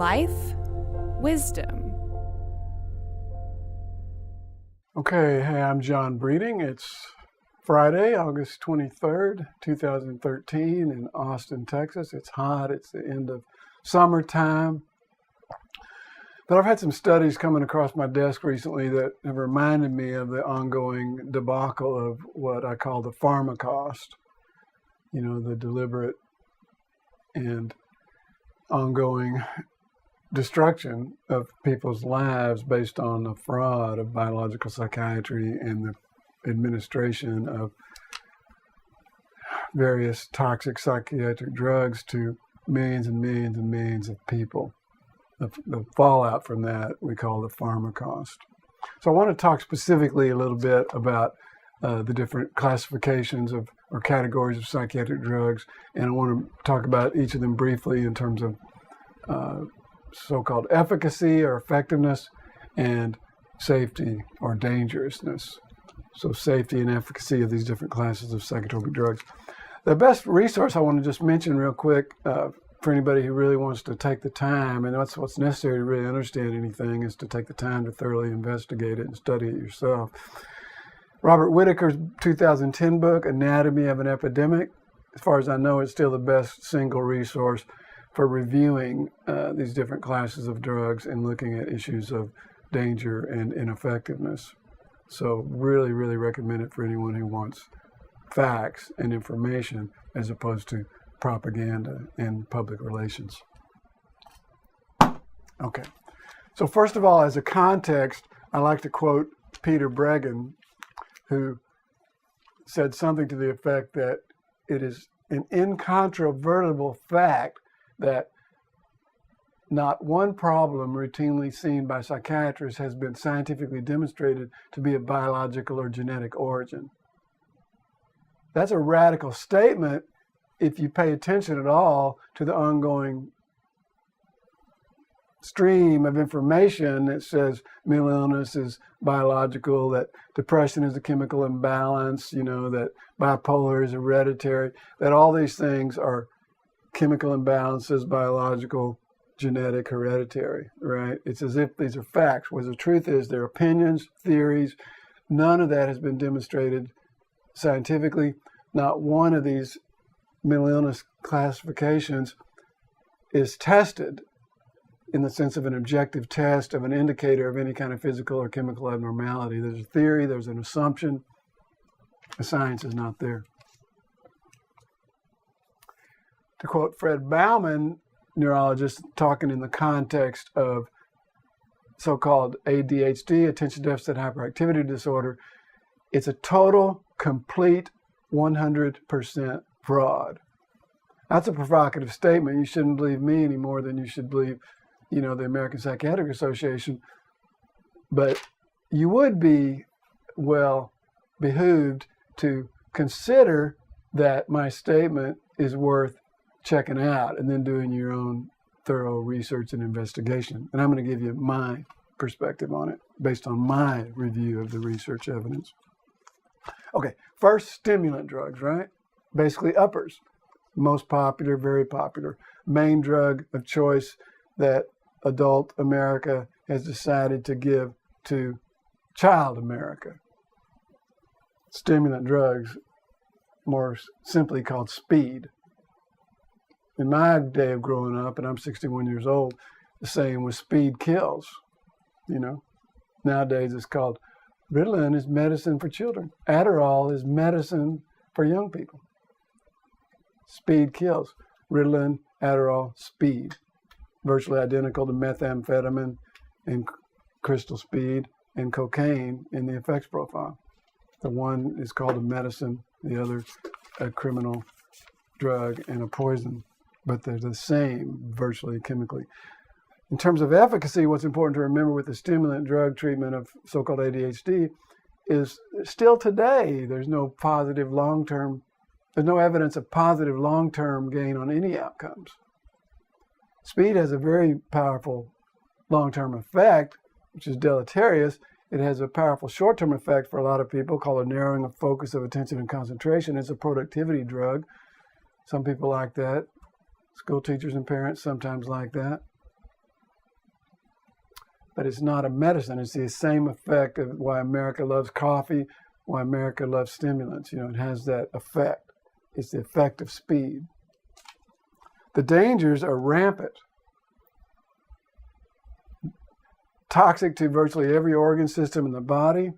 life, wisdom. Okay, hey, I'm John Breeding. It's Friday, August 23rd, 2013 in Austin, Texas. It's hot. It's the end of summertime. But I've had some studies coming across my desk recently that have reminded me of the ongoing debacle of what I call the pharmacost. You know, the deliberate and ongoing destruction of people's lives based on the fraud of biological psychiatry and the administration of various toxic psychiatric drugs to millions and millions and millions of people. The fallout from that we call the pharmacost. So I want to talk specifically a little bit about the different classifications of or categories of psychiatric drugs, and I want to talk about each of them briefly in terms of so-called efficacy or effectiveness and safety or dangerousness. So safety and efficacy of these different classes of psychotropic drugs. The best resource I want to just mention real quick for anybody who really wants to take the time, and that's what's necessary to really understand anything, is to take the time to thoroughly investigate it and study it yourself. Robert Whitaker's 2010 book, Anatomy of an Epidemic. As far as I know, it's still the best single resource for reviewing these different classes of drugs and looking at issues of danger and ineffectiveness. So really, really recommend it for anyone who wants facts and information as opposed to propaganda and public relations. Okay, so first of all, as a context, I like to quote Peter Breggin, who said something to the effect that it is an incontrovertible fact that not one problem routinely seen by psychiatrists has been scientifically demonstrated to be of biological or genetic origin. That's a radical statement if you pay attention at all to the ongoing stream of information that says mental illness is biological, that depression is a chemical imbalance, you know, that bipolar is hereditary, that all these things are chemical imbalances, biological, genetic, hereditary, right? It's as if these are facts, whereas the truth is they're opinions, theories. None of that has been demonstrated scientifically. Not one of these mental illness classifications is tested in the sense of an objective test of an indicator of any kind of physical or chemical abnormality. There's a theory, there's an assumption. The science is not there. To quote Fred Bauman, neurologist, talking in the context of so-called ADHD, attention deficit hyperactivity disorder, it's a total, complete, 100% fraud. That's a provocative statement. You shouldn't believe me any more than you should believe, you know, the American Psychiatric Association. But you would be well behooved to consider that my statement is worth checking out and then doing your own thorough research and investigation. And I'm going to give you my perspective on it based on my review of the research evidence. Okay, first, stimulant drugs, right? Basically uppers. Most popular, very popular. Main drug of choice that adult America has decided to give to child America. Stimulant drugs, more simply called speed. In my day of growing up, and I'm 61 years old, the saying was speed kills, you know. Nowadays it's called Ritalin is medicine for children. Adderall is medicine for young people. Speed kills. Ritalin, Adderall, speed. Virtually identical to methamphetamine and crystal speed and cocaine in the effects profile. The one is called a medicine, the other a criminal drug and a poison, but they're the same virtually chemically. In terms of efficacy, what's important to remember with the stimulant drug treatment of so-called ADHD is still today, there's no evidence of positive long-term gain on any outcomes. Speed has a very powerful long-term effect, which is deleterious. It has a powerful short-term effect for a lot of people called a narrowing of focus of attention and concentration. It's a productivity drug. Some people like that. School teachers and parents sometimes like that. but it's not a medicine. It's the same effect of why America loves coffee, why America loves stimulants. It has that effect. It's the effect of speed. The dangers are rampant. Toxic to virtually every organ system in the body,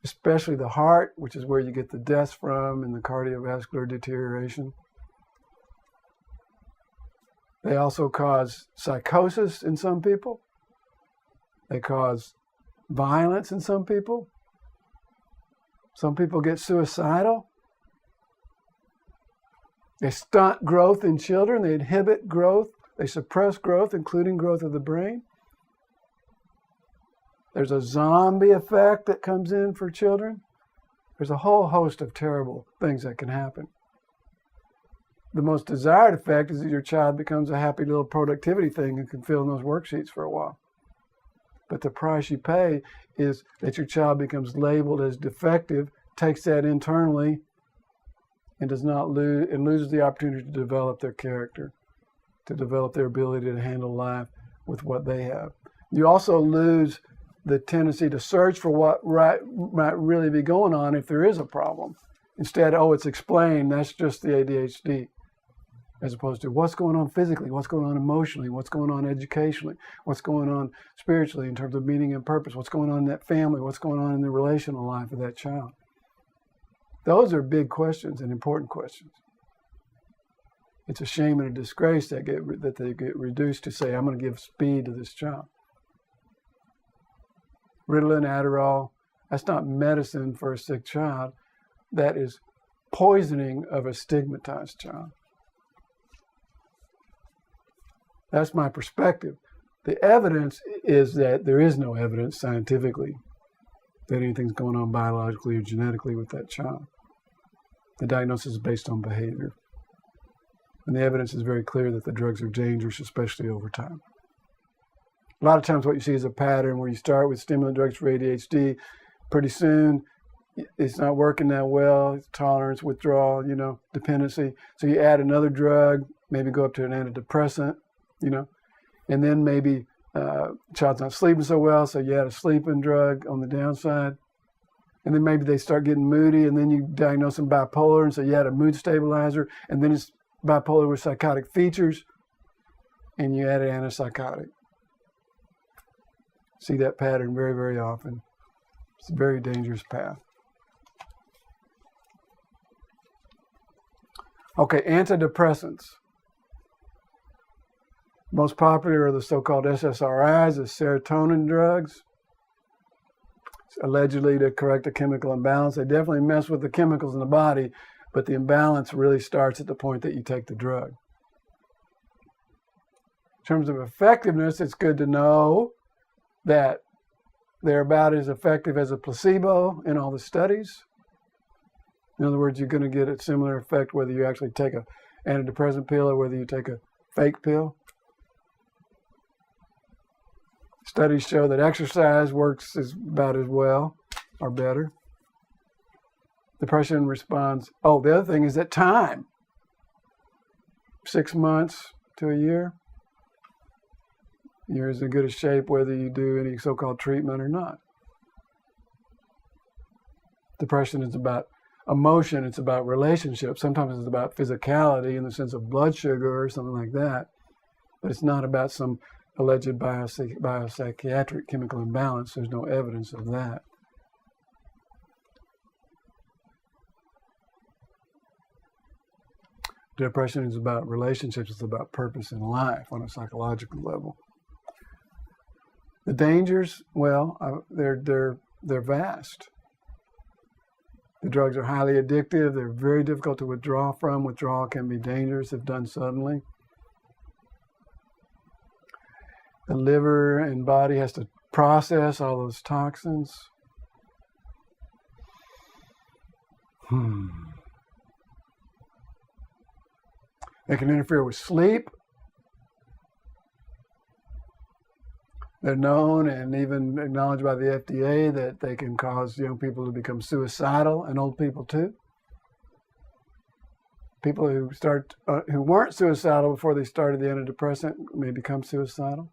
especially the heart, which is where you get the deaths from and the cardiovascular deterioration. They also cause psychosis in some people. They cause violence in some people. Some people get suicidal. They stunt growth in children. They inhibit growth. They suppress growth, including growth of the brain. There's a zombie effect that comes in for children. There's a whole host of terrible things that can happen. The most desired effect is that your child becomes a happy little productivity thing and can fill in those worksheets for a while. But the price you pay is that your child becomes labeled as defective, takes that internally, and loses the opportunity to develop their character, to develop their ability to handle life with what they have. You also lose the tendency to search for what might really be going on if there is a problem. Instead, it's explained, that's just the ADHD. As opposed to what's going on physically, what's going on emotionally, what's going on educationally, what's going on spiritually in terms of meaning and purpose, what's going on in that family, what's going on in the relational life of that child. Those are big questions and important questions. It's a shame and a disgrace that they get reduced to say, I'm going to give speed to this child. Ritalin, Adderall, that's not medicine for a sick child. That is poisoning of a stigmatized child. That's my perspective. The evidence is that there is no evidence scientifically that anything's going on biologically or genetically with that child. The diagnosis is based on behavior. And the evidence is very clear that the drugs are dangerous, especially over time. A lot of times what you see is a pattern where you start with stimulant drugs for ADHD. Pretty soon, it's not working that well. It's tolerance, withdrawal, dependency. So you add another drug, maybe go up to an antidepressant, and then maybe child's not sleeping so well, so you add a sleeping drug on the downside. And then maybe they start getting moody, and then you diagnose them bipolar, and so you add a mood stabilizer, and then it's bipolar with psychotic features, and you add an antipsychotic. See that pattern very, very often. It's a very dangerous path. Okay, antidepressants. Most popular are the so-called SSRIs, the serotonin drugs, allegedly to correct a chemical imbalance. They definitely mess with the chemicals in the body, but the imbalance really starts at the point that you take the drug. In terms of effectiveness, it's good to know that they're about as effective as a placebo in all the studies. In other words, you're going to get a similar effect whether you actually take an antidepressant pill or whether you take a fake pill. Studies show that exercise works about as well or better. Depression responds. The other thing is that time. 6 months to a year. You're as good a shape whether you do any so-called treatment or not. Depression is about emotion. It's about relationships. Sometimes it's about physicality in the sense of blood sugar or something like that. But it's not about some alleged biopsychiatric chemical imbalance. There's no evidence of that. Depression is about relationships. It's about purpose in life on a psychological level. The dangers, they're vast. The drugs are highly addictive. They're very difficult to withdraw from. Withdrawal can be dangerous if done suddenly. The liver and body has to process all those toxins. They can interfere with sleep. They're known and even acknowledged by the FDA that they can cause young people to become suicidal, and old people too. People who weren't suicidal before they started the antidepressant may become suicidal.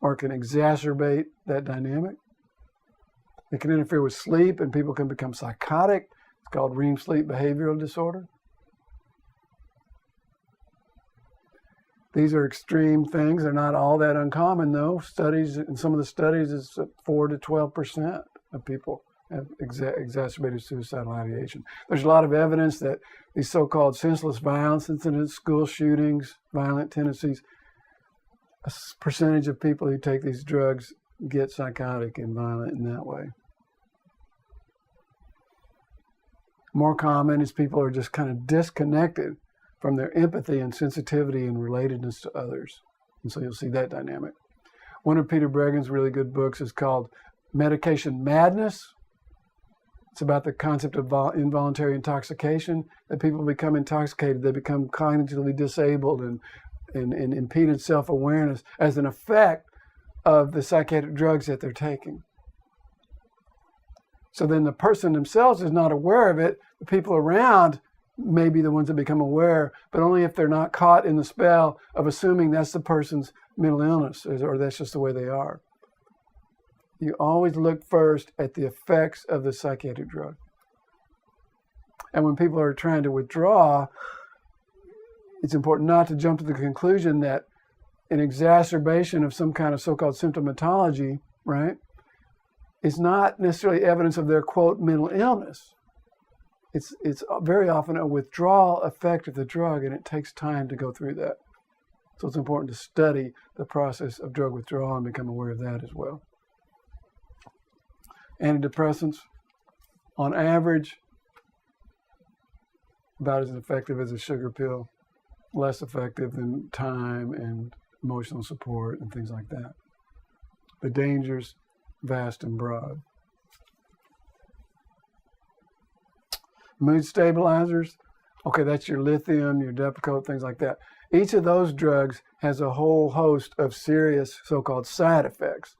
or it can exacerbate that dynamic. It can interfere with sleep, and people can become psychotic. It's called REM sleep behavioral disorder. These are extreme things. They're not all that uncommon, though. Studies, in some of the studies, is 4 to 12% of people have exacerbated suicidal ideation. There's a lot of evidence that these so-called senseless violence incidents, school shootings, violent tendencies, a percentage of people who take these drugs get psychotic and violent in that way. More common is people are just kind of disconnected from their empathy and sensitivity and relatedness to others. And so you'll see that dynamic. One of Peter Bregin's really good books is called Medication Madness. It's about the concept of involuntary intoxication, that people become intoxicated, they become cognitively disabled and impeded self-awareness as an effect of the psychiatric drugs that they're taking. So then the person themselves is not aware of it. The people around may be the ones that become aware, but only if they're not caught in the spell of assuming that's the person's mental illness or that's just the way they are. You always look first at the effects of the psychiatric drug. And when people are trying to withdraw, it's important not to jump to the conclusion that an exacerbation of some kind of so-called symptomatology, right, is not necessarily evidence of their, quote, mental illness. It's very often a withdrawal effect of the drug, and it takes time to go through that. So it's important to study the process of drug withdrawal and become aware of that as well. Antidepressants, on average, about as effective as a sugar pill, less effective than time and emotional support and things like that. The dangers, vast and broad. Mood stabilizers, okay, that's your lithium, your Depakote, things like that. Each of those drugs has a whole host of serious so-called side effects.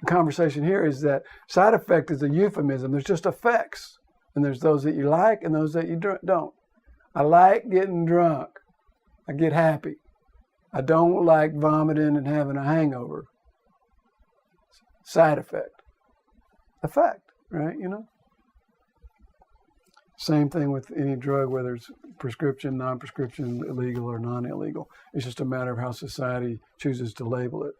The conversation here is that side effect is a euphemism. There's just effects, and there's those that you like and those that you don't. I like getting drunk. I get happy. I don't like vomiting and having a hangover. Side effect. Effect, right? You know? Same thing with any drug, whether it's prescription, non-prescription, illegal or non-illegal. It's just a matter of how society chooses to label it.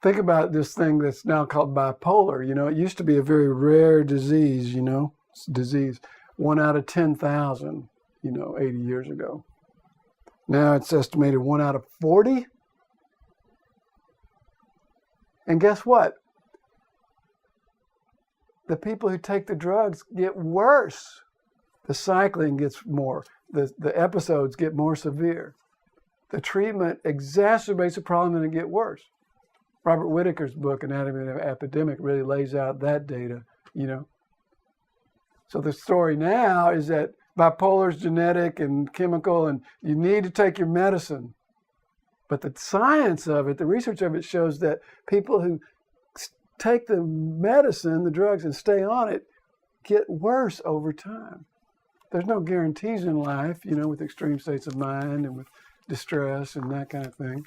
Think about this thing that's now called bipolar. You know, it used to be a very rare disease, you know, disease. 1 out of 10,000, you know, 80 years ago. Now it's estimated 1 out of 40. And guess what? The people who take the drugs get worse. The cycling gets more. The episodes get more severe. The treatment exacerbates the problem and it gets worse. Robert Whitaker's book, Anatomy of an Epidemic, really lays out that data, you know. So the story now is that bipolar is genetic and chemical, and you need to take your medicine. But the science of it, the research of it shows that people who take the medicine, the drugs, and stay on it get worse over time. There's no guarantees in life, you know, with extreme states of mind and with distress and that kind of thing.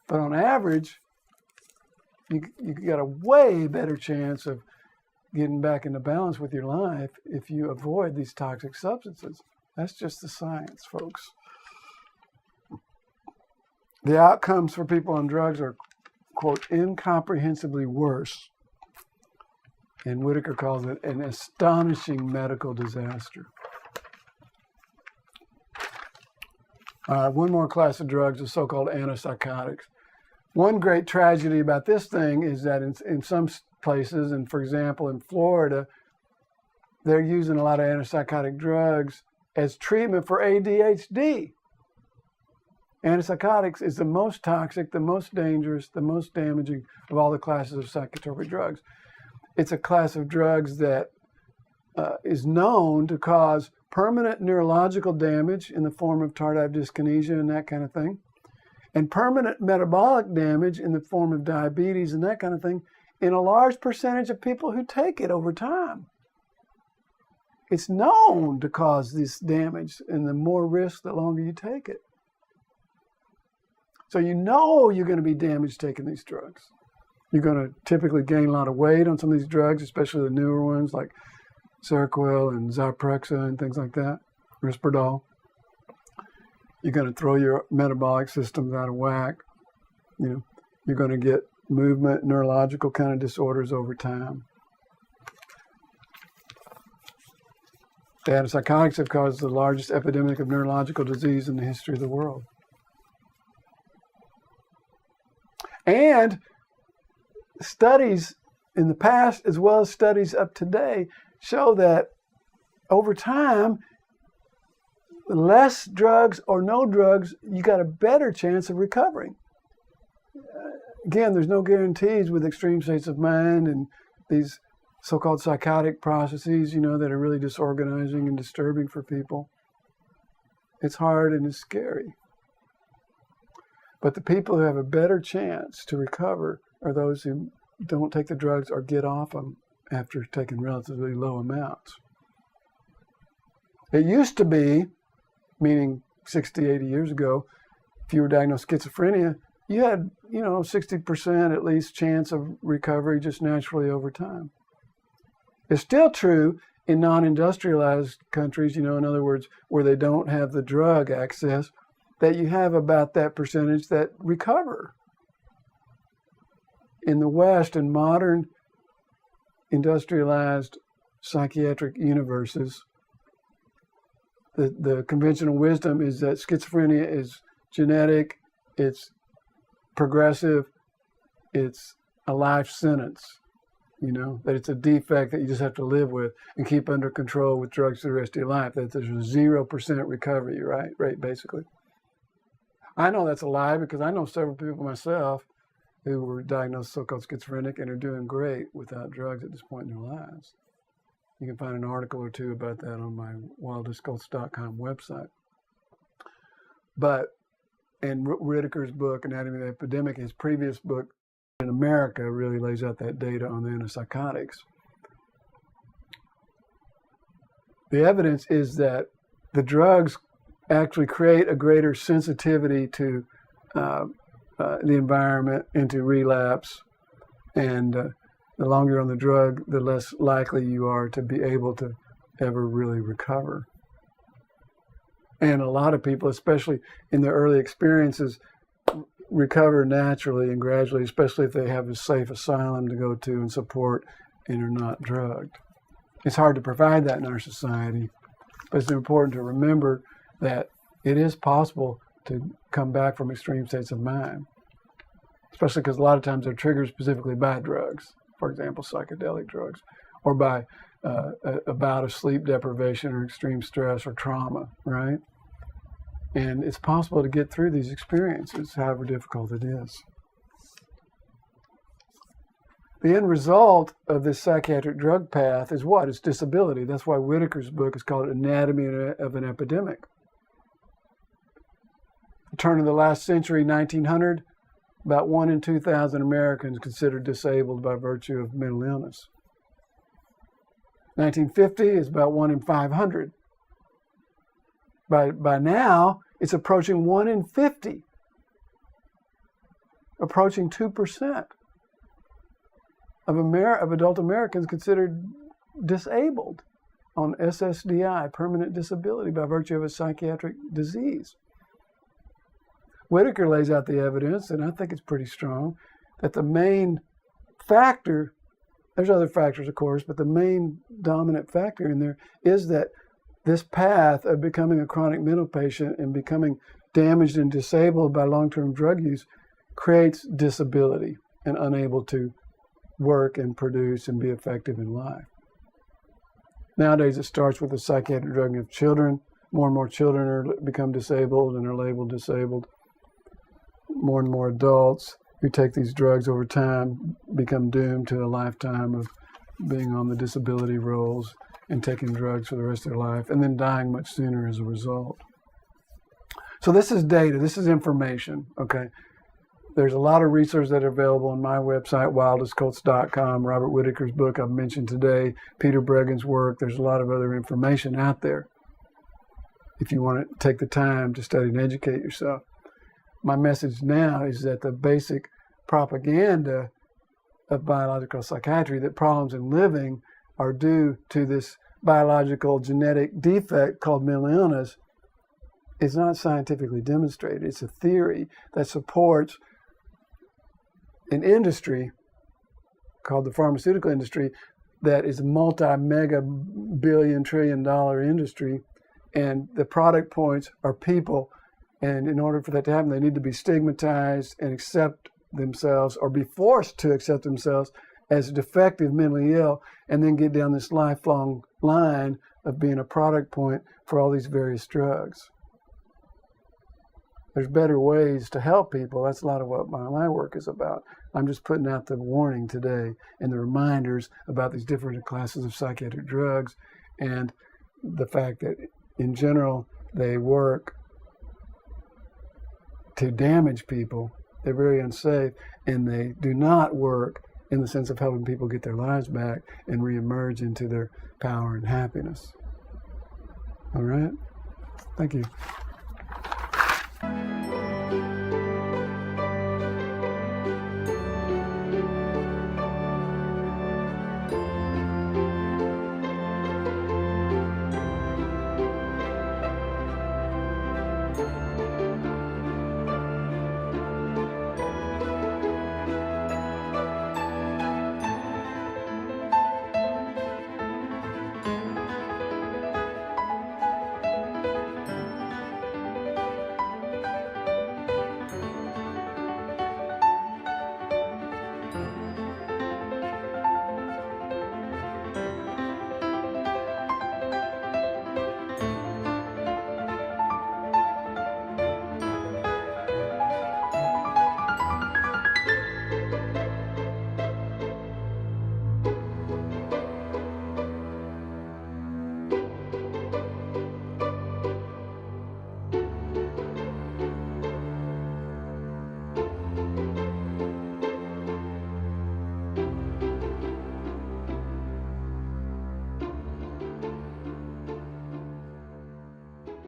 But on average, you got a way better chance of getting back into balance with your life if you avoid these toxic substances. That's just the science, folks. The outcomes for people on drugs are, quote, incomprehensibly worse. And Whitaker calls it an astonishing medical disaster. One more class of drugs is so-called antipsychotics. One great tragedy about this thing is that in some places, and for example in Florida, they're using a lot of antipsychotic drugs as treatment for ADHD. Antipsychotics is the most toxic, the most dangerous, the most damaging of all the classes of psychotropic drugs. It's a class of drugs that is known to cause permanent neurological damage in the form of tardive dyskinesia and that kind of thing, and permanent metabolic damage in the form of diabetes and that kind of thing in a large percentage of people who take it over time. It's known to cause this damage, and the more risk, the longer you take it. So you know you're going to be damaged taking these drugs. You're going to typically gain a lot of weight on some of these drugs, especially the newer ones like Seroquel and Zyprexa and things like that, Risperdal. You're going to throw your metabolic systems out of whack. You're going to get movement, neurological kind of disorders over time. The antipsychotics have caused the largest epidemic of neurological disease in the history of the world. And studies in the past, as well as studies up today, show that over time, less drugs or no drugs, you got a better chance of recovering. Again, there's no guarantees with extreme states of mind and these so-called psychotic processes, that are really disorganizing and disturbing for people. It's hard and it's scary. But the people who have a better chance to recover are those who don't take the drugs or get off them after taking relatively low amounts. It used to be, meaning 60, 80 years ago, if you were diagnosed with schizophrenia, you had, 60% at least chance of recovery just naturally over time. It's still true in non-industrialized countries, in other words, where they don't have the drug access, that you have about that percentage that recover. In the West, in modern industrialized psychiatric universes, the conventional wisdom is that schizophrenia is genetic, it's progressive, it's a life sentence, that it's a defect that you just have to live with and keep under control with drugs for the rest of your life, that there's a 0% recovery rate, basically. I know that's a lie because I know several people myself who were diagnosed so-called schizophrenic and are doing great without drugs at this point in their lives. You can find an article or two about that on my wildestcults.com website. But in Whitaker's book, Anatomy of the Epidemic, his previous book in America really lays out that data on the antipsychotics. The evidence is that the drugs actually create a greater sensitivity to the environment and to relapse. And the longer you're on the drug, the less likely you are to be able to ever really recover. And a lot of people, especially in their early experiences, recover naturally and gradually, especially if they have a safe asylum to go to and support and are not drugged. It's hard to provide that in our society, but it's important to remember that it is possible to come back from extreme states of mind, especially because a lot of times they're triggered specifically by drugs, for example, psychedelic drugs, or by a bout of sleep deprivation or extreme stress or trauma, right? And it's possible to get through these experiences, however difficult it is. The end result of this psychiatric drug path is what? It's disability. That's why Whitaker's book is called Anatomy of an Epidemic. The turn of the last century, 1900, about 1 in 2,000 Americans considered disabled by virtue of mental illness. 1950 is about 1 in 500. By now, it's approaching 1 in 50, approaching 2% of adult Americans considered disabled on SSDI, permanent disability, by virtue of a psychiatric disease. Whitaker lays out the evidence, and I think it's pretty strong, that the main factor, there's other factors, of course, but the main dominant factor in there is that this path of becoming a chronic mental patient and becoming damaged and disabled by long-term drug use creates disability and unable to work and produce and be effective in life. Nowadays, it starts with the psychiatric drugging of children. More and more children become disabled and are labeled disabled. More and more adults who take these drugs over time become doomed to a lifetime of being on the disability rolls and taking drugs for the rest of their life, and then dying much sooner as a result. So this is data, this is information, okay? There's a lot of research that are available on my website, wildestcults.com, Robert Whitaker's book I've mentioned today, Peter Bregan's work. There's a lot of other information out there if you want to take the time to study and educate yourself. my message now is that the basic propaganda of biological psychiatry, that problems in living are due to this biological genetic defect called mental illness, is not scientifically demonstrated. It's a theory that supports an industry called the pharmaceutical industry that is a multi-mega billion trillion dollar industry, and the product points are people, and in order for that to happen, they need to be stigmatized and accept themselves, or be forced to accept themselves as defective, mentally ill, and then get down this lifelong line of being a product point for all these various drugs. There's better ways to help people. That's a lot of what my work is about. I'm just putting out the warning today and the reminders about these different classes of psychiatric drugs, and the fact that in general they work to damage people. They're very unsafe, and they do not work in the sense of helping people get their lives back and reemerge into their power and happiness. All right? Thank you.